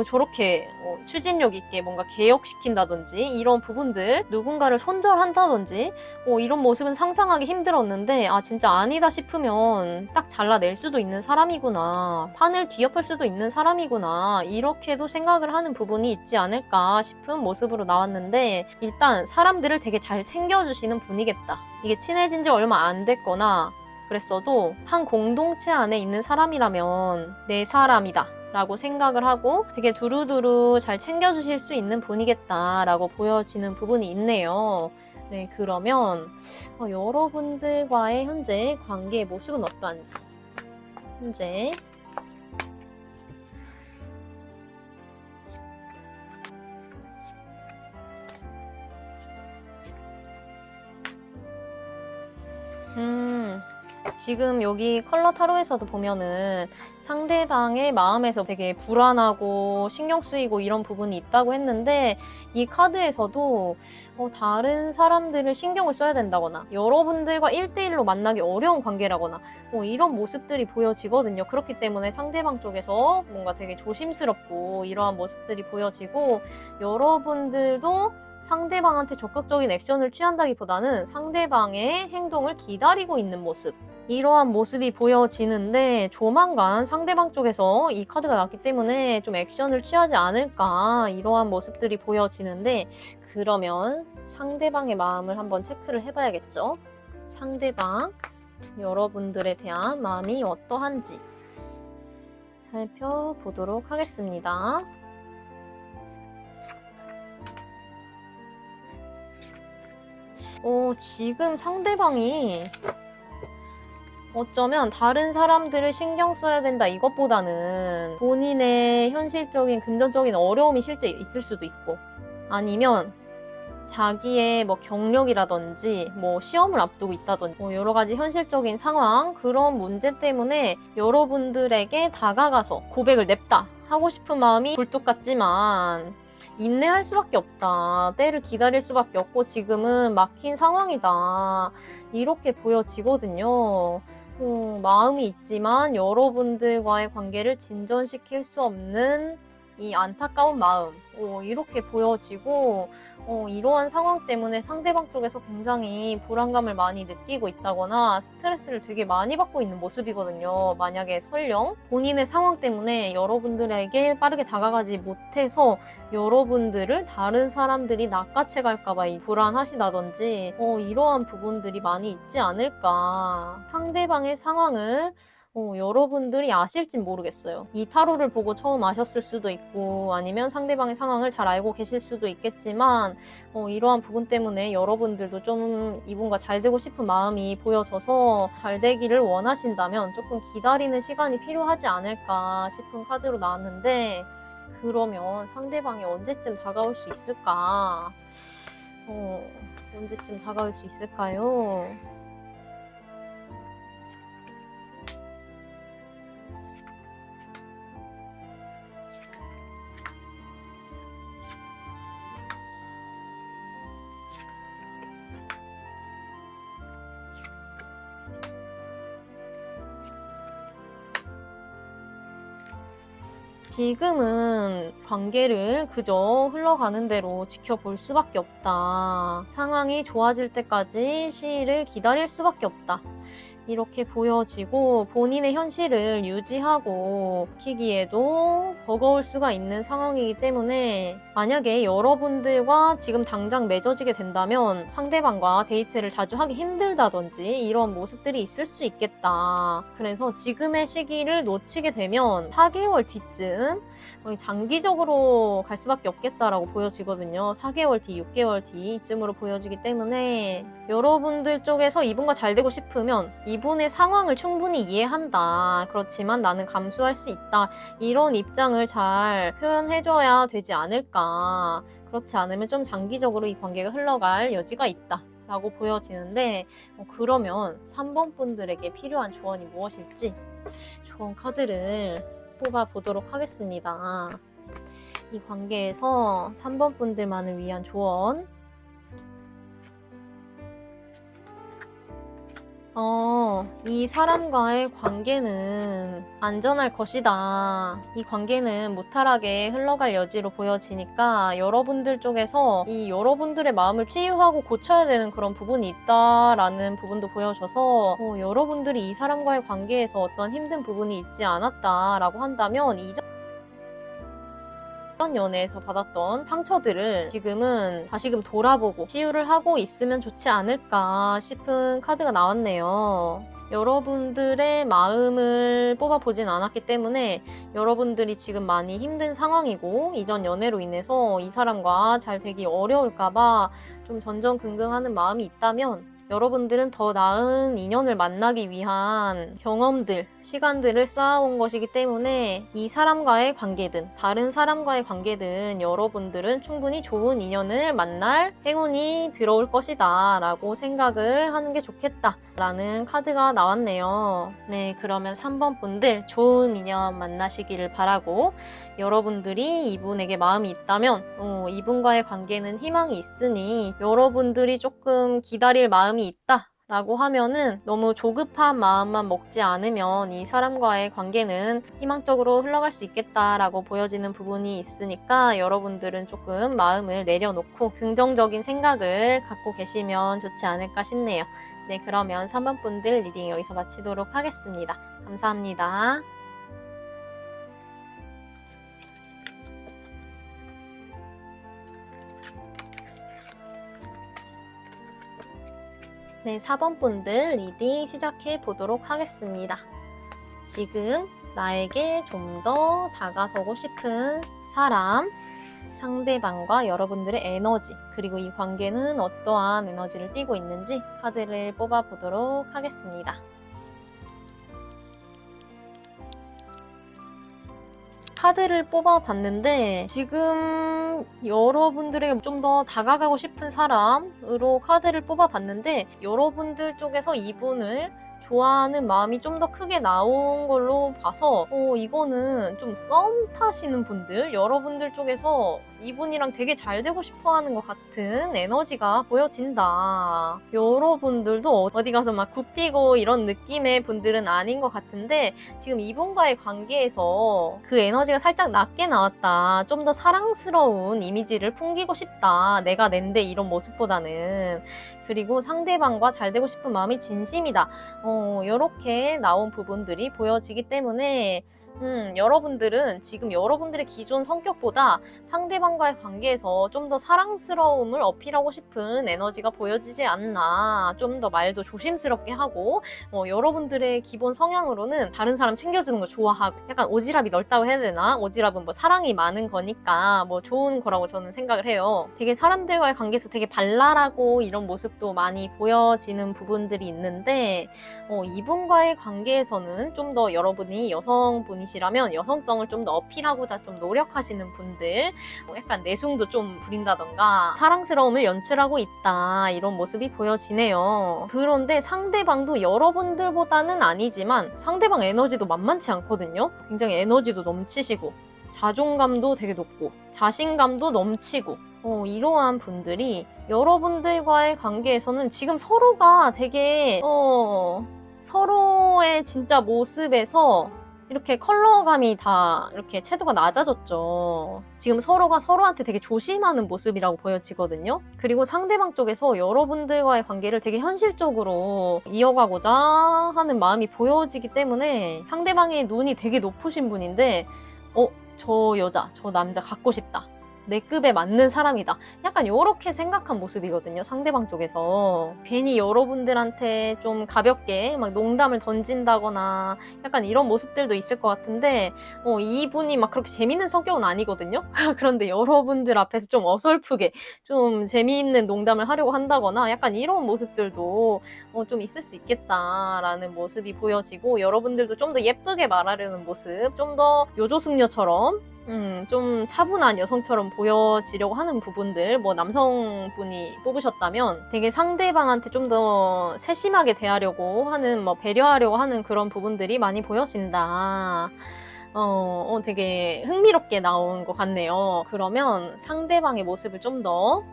저렇게 추진력 있게 뭔가 개혁시킨다든지 이런 부분들 누군가를 손절한다든지 이런 모습은 상상하기 힘들었는데 진짜 아니다 싶으면 딱 잘라낼 수도 있는 사람이구나. 판을 뒤엎을 수도 있는 사람이구나. 이렇게도 생각을 하는 부분이 있지 않을까 싶은 모습으로 나왔는데 일단 사람들을 되게 잘 챙겨주시는 분이겠다. 이게 친해진 지 얼마 안 됐거나 그랬어도 한 공동체 안에 있는 사람이라면 내 사람이다. 라고 생각을 하고 되게 두루두루 잘 챙겨주실 수 있는 분이겠다라고 보여지는 부분이 있네요. 네, 그러면 여러분들과의 현재 관계의 모습은 어떠한지. 현재 지금 여기 컬러 타로에서도 보면은 상대방의 마음에서 되게 불안하고 신경 쓰이고 이런 부분이 있다고 했는데, 이 카드에서도 다른 사람들을 신경을 써야 된다거나 여러분들과 1대1로 만나기 어려운 관계라거나 이런 모습들이 보여지거든요. 그렇기 때문에 상대방 쪽에서 뭔가 되게 조심스럽고 이러한 모습들이 보여지고, 여러분들도 상대방한테 적극적인 액션을 취한다기보다는 상대방의 행동을 기다리고 있는 모습, 이러한 모습이 보여지는데, 조만간 상대방 쪽에서 이 카드가 났기 때문에 좀 액션을 취하지 않을까, 이러한 모습들이 보여지는데, 그러면 상대방의 마음을 한번 체크를 해봐야겠죠. 상대방, 여러분들에 대한 마음이 어떠한지 살펴보도록 하겠습니다. 지금 상대방이 어쩌면 다른 사람들을 신경 써야 된다 이것보다는 본인의 현실적인 금전적인 어려움이 실제 있을 수도 있고, 아니면 자기의 경력이라든지 시험을 앞두고 있다든지 여러 가지 현실적인 상황, 그런 문제 때문에 여러분들에게 다가가서 고백을 냅다 하고 싶은 마음이 굴뚝 같지만 인내할 수밖에 없다, 때를 기다릴 수밖에 없고 지금은 막힌 상황이다, 이렇게 보여지거든요. 마음이 있지만 여러분들과의 관계를 진전시킬 수 없는 이 안타까운 마음, 이렇게 보여지고, 이러한 상황 때문에 상대방 쪽에서 굉장히 불안감을 많이 느끼고 있다거나 스트레스를 되게 많이 받고 있는 모습이거든요. 만약에 설령 본인의 상황 때문에 여러분들에게 빠르게 다가가지 못해서 여러분들을 다른 사람들이 낚아채 갈까봐 불안하시다든지 이러한 부분들이 많이 있지 않을까. 상대방의 상황을 여러분들이 아실진 모르겠어요. 이 타로를 보고 처음 아셨을 수도 있고, 아니면 상대방의 상황을 잘 알고 계실 수도 있겠지만, 이러한 부분 때문에 여러분들도 좀 이분과 잘 되고 싶은 마음이 보여져서 잘 되기를 원하신다면 조금 기다리는 시간이 필요하지 않을까 싶은 카드로 나왔는데, 그러면 상대방이 언제쯤 다가올 수 있을까? 언제쯤 다가올 수 있을까요? 지금은 관계를 그저 흘러가는 대로 지켜볼 수밖에 없다. 상황이 좋아질 때까지 시일을 기다릴 수밖에 없다. 이렇게 보여지고, 본인의 현실을 유지하고 지키기에도 버거울 수가 있는 상황이기 때문에, 만약에 여러분들과 지금 당장 맺어지게 된다면 상대방과 데이트를 자주 하기 힘들다든지 이런 모습들이 있을 수 있겠다. 그래서 지금의 시기를 놓치게 되면 4개월 뒤쯤 장기적으로 갈 수밖에 없겠다라고 보여지거든요. 4개월 뒤, 6개월 뒤쯤으로 보여지기 때문에 여러분들 쪽에서 이분과 잘 되고 싶으면 이분의 상황을 충분히 이해한다, 그렇지만 나는 감수할 수 있다, 이런 입장을 잘 표현해줘야 되지 않을까. 그렇지 않으면 좀 장기적으로 이 관계가 흘러갈 여지가 있다 라고 보여지는데, 그러면 3번 분들에게 필요한 조언이 무엇일지 조언 카드를 뽑아보도록 하겠습니다. 이 관계에서 3번 분들만을 위한 조언. 이 사람과의 관계는 안전할 것이다. 이 관계는 무탈하게 흘러갈 여지로 보여지니까 여러분들 쪽에서 이 여러분들의 마음을 치유하고 고쳐야 되는 그런 부분이 있다라는 부분도 보여져서, 여러분들이 이 사람과의 관계에서 어떤 힘든 부분이 있지 않았다라고 한다면 이전 연애에서 받았던 상처들을 지금은 다시금 돌아보고 치유를 하고 있으면 좋지 않을까 싶은 카드가 나왔네요. 여러분들의 마음을 뽑아보진 않았기 때문에 여러분들이 지금 많이 힘든 상황이고 이전 연애로 인해서 이 사람과 잘 되기 어려울까봐 좀 전전긍긍하는 마음이 있다면 여러분들은 더 나은 인연을 만나기 위한 경험들, 시간들을 쌓아온 것이기 때문에 이 사람과의 관계든 다른 사람과의 관계든 여러분들은 충분히 좋은 인연을 만날 행운이 들어올 것이다 라고 생각을 하는 게 좋겠다 라는 카드가 나왔네요. 네, 그러면 3번 분들 좋은 인연 만나시기를 바라고 여러분들이 이분에게 마음이 있다면 이분과의 관계는 희망이 있으니 여러분들이 조금 기다릴 마음이 있다 라고 하면은 너무 조급한 마음만 먹지 않으면 이 사람과의 관계는 희망적으로 흘러갈 수 있겠다라고 보여지는 부분이 있으니까 여러분들은 조금 마음을 내려놓고 긍정적인 생각을 갖고 계시면 좋지 않을까 싶네요. 네, 그러면 3번 분들 리딩 여기서 마치도록 하겠습니다. 감사합니다. 네, 4번 분들 리딩 시작해 보도록 하겠습니다. 지금 나에게 좀 더 다가서고 싶은 사람, 상대방과 여러분들의 에너지, 그리고 이 관계는 어떠한 에너지를 띠고 있는지 카드를 뽑아 보도록 하겠습니다. 카드를 뽑아봤는데 지금 여러분들에게 좀 더 다가가고 싶은 사람으로 카드를 뽑아봤는데 여러분들 쪽에서 이분을 좋아하는 마음이 좀 더 크게 나온 걸로 봐서 이거는 좀 썸 타시는 분들, 여러분들 쪽에서 이분이랑 되게 잘 되고 싶어 하는 것 같은 에너지가 보여진다. 여러분들도 어디 가서 막 굽히고 이런 느낌의 분들은 아닌 것 같은데 지금 이분과의 관계에서 그 에너지가 살짝 낮게 나왔다. 좀 더 사랑스러운 이미지를 풍기고 싶다. 내가 낸데 이런 모습보다는. 그리고 상대방과 잘 되고 싶은 마음이 진심이다. 이렇게 나온 부분들이 보여지기 때문에 여러분들은 지금 여러분들의 기존 성격보다 상대방과의 관계에서 좀 더 사랑스러움을 어필하고 싶은 에너지가 보여지지 않나. 좀 더 말도 조심스럽게 하고 여러분들의 기본 성향으로는 다른 사람 챙겨주는 거 좋아하고 약간 오지랖이 넓다고 해야 되나? 오지랖은 뭐 사랑이 많은 거니까 뭐 좋은 거라고 저는 생각을 해요. 되게 사람들과의 관계에서 되게 발랄하고 이런 모습도 많이 보여지는 부분들이 있는데 이분과의 관계에서는 좀 더 여러분이 여성분이시라면 여성성을 좀 더 어필하고자 좀 노력하시는 분들, 약간 내숭도 좀 부린다던가 사랑스러움을 연출하고 있다 이런 모습이 보여지네요. 그런데 상대방도 여러분들보다는 아니지만 상대방 에너지도 만만치 않거든요. 굉장히 에너지도 넘치시고 자존감도 되게 높고 자신감도 넘치고 이러한 분들이 여러분들과의 관계에서는 지금 서로가 되게 서로의 진짜 모습에서 이렇게 컬러감이 다 이렇게 채도가 낮아졌죠. 지금 서로가 서로한테 되게 조심하는 모습이라고 보여지거든요. 그리고 상대방 쪽에서 여러분들과의 관계를 되게 현실적으로 이어가고자 하는 마음이 보여지기 때문에 상대방의 눈이 되게 높으신 분인데 저 여자, 저 남자 갖고 싶다. 내 급에 맞는 사람이다. 약간 이렇게 생각한 모습이거든요. 상대방 쪽에서. 괜히 여러분들한테 좀 가볍게 막 농담을 던진다거나 약간 이런 모습들도 있을 것 같은데 이분이 막 그렇게 재밌는 성격은 아니거든요. 그런데 여러분들 앞에서 좀 어설프게 좀 재미있는 농담을 하려고 한다거나 약간 이런 모습들도 좀 있을 수 있겠다라는 모습이 보여지고 여러분들도 좀 더 예쁘게 말하려는 모습, 좀 더 요조숙녀처럼 좀 차분한 여성처럼 보여지려고 하는 부분들, 뭐 남성분이 뽑으셨다면 되게 상대방한테 좀 더 세심하게 대하려고 하는, 뭐 배려하려고 하는 그런 부분들이 많이 보여진다. 되게 흥미롭게 나온 것 같네요. 그러면 상대방의 모습을 좀 더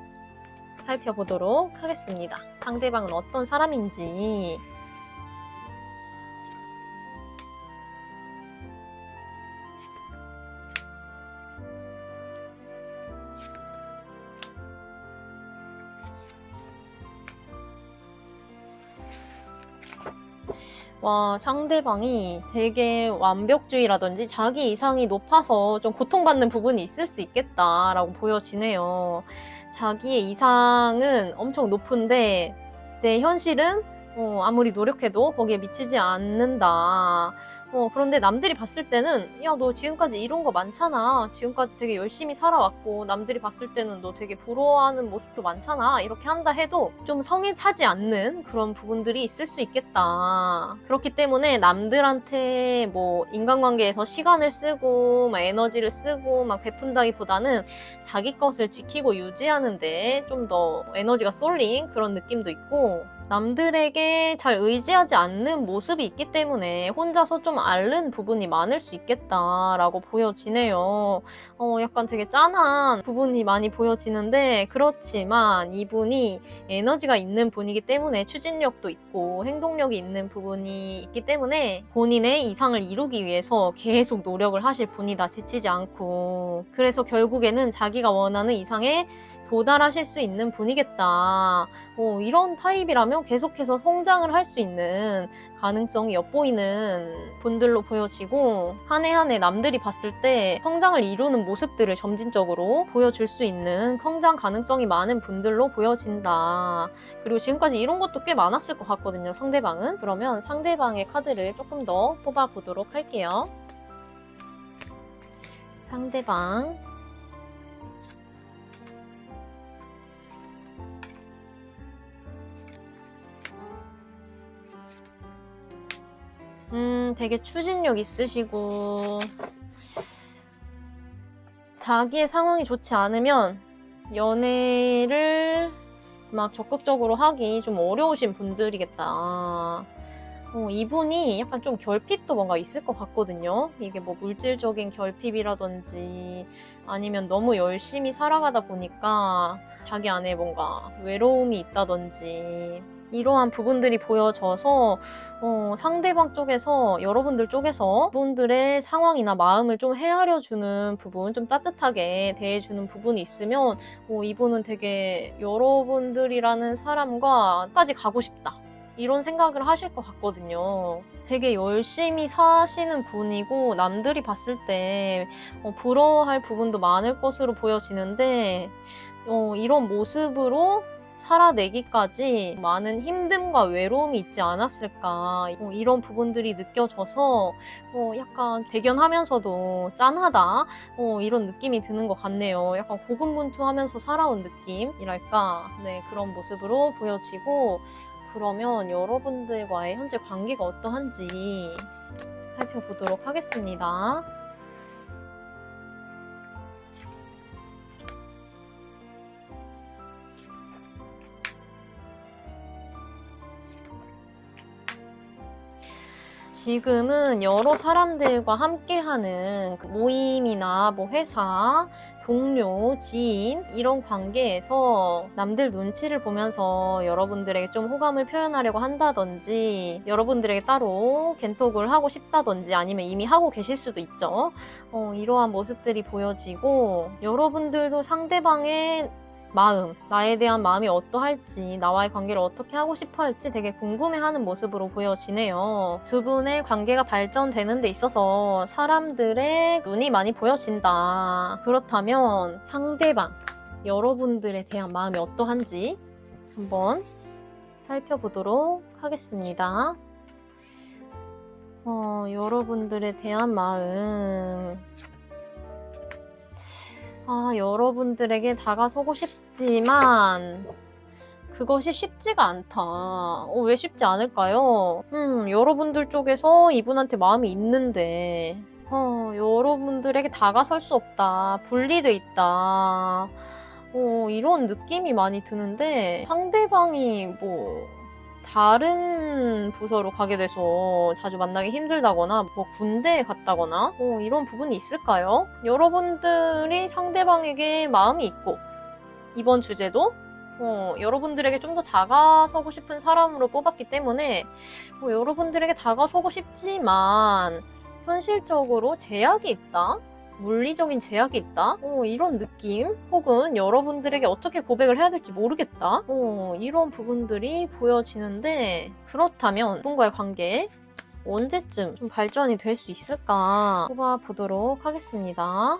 살펴보도록 하겠습니다. 상대방은 어떤 사람인지. 와, 상대방이 되게 완벽주의라든지 자기 이상이 높아서 좀 고통받는 부분이 있을 수 있겠다라고 보여지네요. 자기의 이상은 엄청 높은데 내 현실은 아무리 노력해도 거기에 미치지 않는다. 그런데 남들이 봤을 때는 야, 너 지금까지 이룬 거 많잖아. 지금까지 되게 열심히 살아왔고 남들이 봤을 때는 너 되게 부러워하는 모습도 많잖아. 이렇게 한다 해도 좀 성에 차지 않는 그런 부분들이 있을 수 있겠다. 그렇기 때문에 남들한테 뭐 인간관계에서 시간을 쓰고 막 에너지를 쓰고 막 베푼다기보다는 자기 것을 지키고 유지하는데 좀 더 에너지가 쏠린 그런 느낌도 있고, 남들에게 잘 의지하지 않는 모습이 있기 때문에 혼자서 좀 앓는 부분이 많을 수 있겠다라고 보여지네요. 약간 되게 짠한 부분이 많이 보여지는데, 그렇지만 이분이 에너지가 있는 분이기 때문에 추진력도 있고 행동력이 있는 부분이 있기 때문에 본인의 이상을 이루기 위해서 계속 노력을 하실 분이다. 지치지 않고. 그래서 결국에는 자기가 원하는 이상에 도달하실 수 있는 분이겠다. 이런 타입이라면 계속해서 성장을 할 수 있는 가능성이 엿보이는 분들로 보여지고, 한 해 한 해 남들이 봤을 때 성장을 이루는 모습들을 점진적으로 보여줄 수 있는 성장 가능성이 많은 분들로 보여진다. 그리고 지금까지 이런 것도 꽤 많았을 것 같거든요, 상대방은. 그러면 상대방의 카드를 조금 더 뽑아보도록 할게요. 상대방. 되게 추진력 있으시고, 자기의 상황이 좋지 않으면 연애를 막 적극적으로 하기 좀 어려우신 분들이겠다. 이분이 약간 좀 결핍도 뭔가 있을 것 같거든요. 이게 뭐 물질적인 결핍이라든지 아니면 너무 열심히 살아가다 보니까 자기 안에 뭔가 외로움이 있다든지 이러한 부분들이 보여져서 상대방 쪽에서, 여러분들 쪽에서 그분들의 상황이나 마음을 좀 헤아려주는 부분, 좀 따뜻하게 대해주는 부분이 있으면 이분은 되게 여러분들이라는 사람과 끝까지 가고 싶다, 이런 생각을 하실 것 같거든요. 되게 열심히 사시는 분이고 남들이 봤을 때 부러워할 부분도 많을 것으로 보여지는데, 이런 모습으로 살아내기까지 많은 힘듦과 외로움이 있지 않았을까, 이런 부분들이 느껴져서 약간 대견하면서도 짠하다, 이런 느낌이 드는 것 같네요. 약간 고군분투하면서 살아온 느낌이랄까, 네, 그런 모습으로 보여지고, 그러면 여러분들과의 현재 관계가 어떠한지 살펴보도록 하겠습니다. 지금은 여러 사람들과 함께하는 그 모임이나 뭐 회사, 동료, 지인 이런 관계에서 남들 눈치를 보면서 여러분들에게 좀 호감을 표현하려고 한다든지, 여러분들에게 따로 겐톡을 하고 싶다든지, 아니면 이미 하고 계실 수도 있죠. 이러한 모습들이 보여지고, 여러분들도 상대방의 마음, 나에 대한 마음이 어떠할지, 나와의 관계를 어떻게 하고 싶어 할지 되게 궁금해하는 모습으로 보여지네요. 두 분의 관계가 발전되는 데 있어서 사람들의 눈이 많이 보여진다. 그렇다면 상대방, 여러분들에 대한 마음이 어떠한지 한번 살펴보도록 하겠습니다. 여러분들에 대한 마음. 여러분들에게 다가서고 싶지만 그것이 쉽지가 않다. 왜 쉽지 않을까요? 여러분들 쪽에서 이분한테 마음이 있는데 여러분들에게 다가설 수 없다, 분리돼 있다, 이런 느낌이 많이 드는데, 상대방이 뭐 다른 부서로 가게 돼서 자주 만나기 힘들다거나 뭐 군대에 갔다거나 이런 부분이 있을까요? 여러분들이 상대방에게 마음이 있고, 이번 주제도 여러분들에게 좀 더 다가서고 싶은 사람으로 뽑았기 때문에 여러분들에게 다가서고 싶지만 현실적으로 제약이 있다? 물리적인 제약이 있다? 이런 느낌? 혹은 여러분들에게 어떻게 고백을 해야 될지 모르겠다? 이런 부분들이 보여지는데, 그렇다면 이분과의 관계 언제쯤 좀 발전이 될 수 있을까 뽑아보도록 하겠습니다.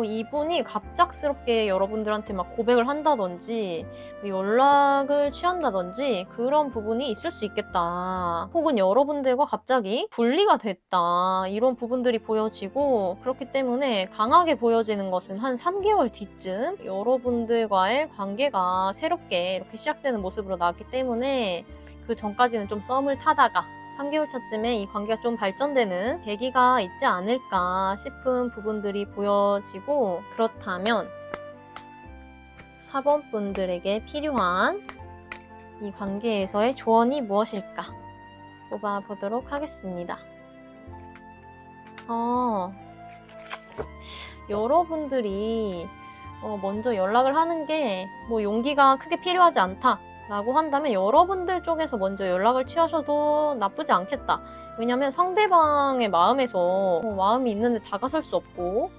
이분이 갑작스럽게 여러분들한테 막 고백을 한다든지 연락을 취한다든지 그런 부분이 있을 수 있겠다. 혹은 여러분들과 갑자기 분리가 됐다. 이런 부분들이 보여지고, 그렇기 때문에 강하게 보여지는 것은 한 3개월 뒤쯤 여러분들과의 관계가 새롭게 이렇게 시작되는 모습으로 나왔기 때문에 그 전까지는 좀 썸을 타다가 3개월 차쯤에 이 관계가 좀 발전되는 계기가 있지 않을까 싶은 부분들이 보여지고, 그렇다면 4번 분들에게 필요한 이 관계에서의 조언이 무엇일까 뽑아보도록 하겠습니다. 여러분들이 먼저 연락을 하는 게 뭐 용기가 크게 필요하지 않다 라고 한다면 여러분들 쪽에서 먼저 연락을 취하셔도 나쁘지 않겠다. 왜냐면 상대방의 마음에서 마음이 있는데 다가설 수 없고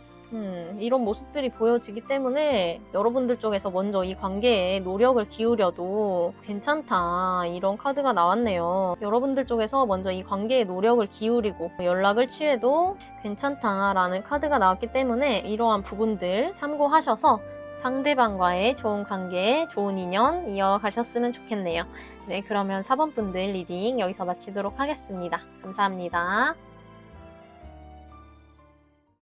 이런 모습들이 보여지기 때문에 여러분들 쪽에서 먼저 이 관계에 노력을 기울여도 괜찮다, 이런 카드가 나왔네요. 여러분들 쪽에서 먼저 이 관계에 노력을 기울이고 연락을 취해도 괜찮다라는 카드가 나왔기 때문에 이러한 부분들 참고하셔서 상대방과의 좋은 관계, 좋은 인연 이어가셨으면 좋겠네요. 네, 그러면 4번 분들 리딩 여기서 마치도록 하겠습니다. 감사합니다.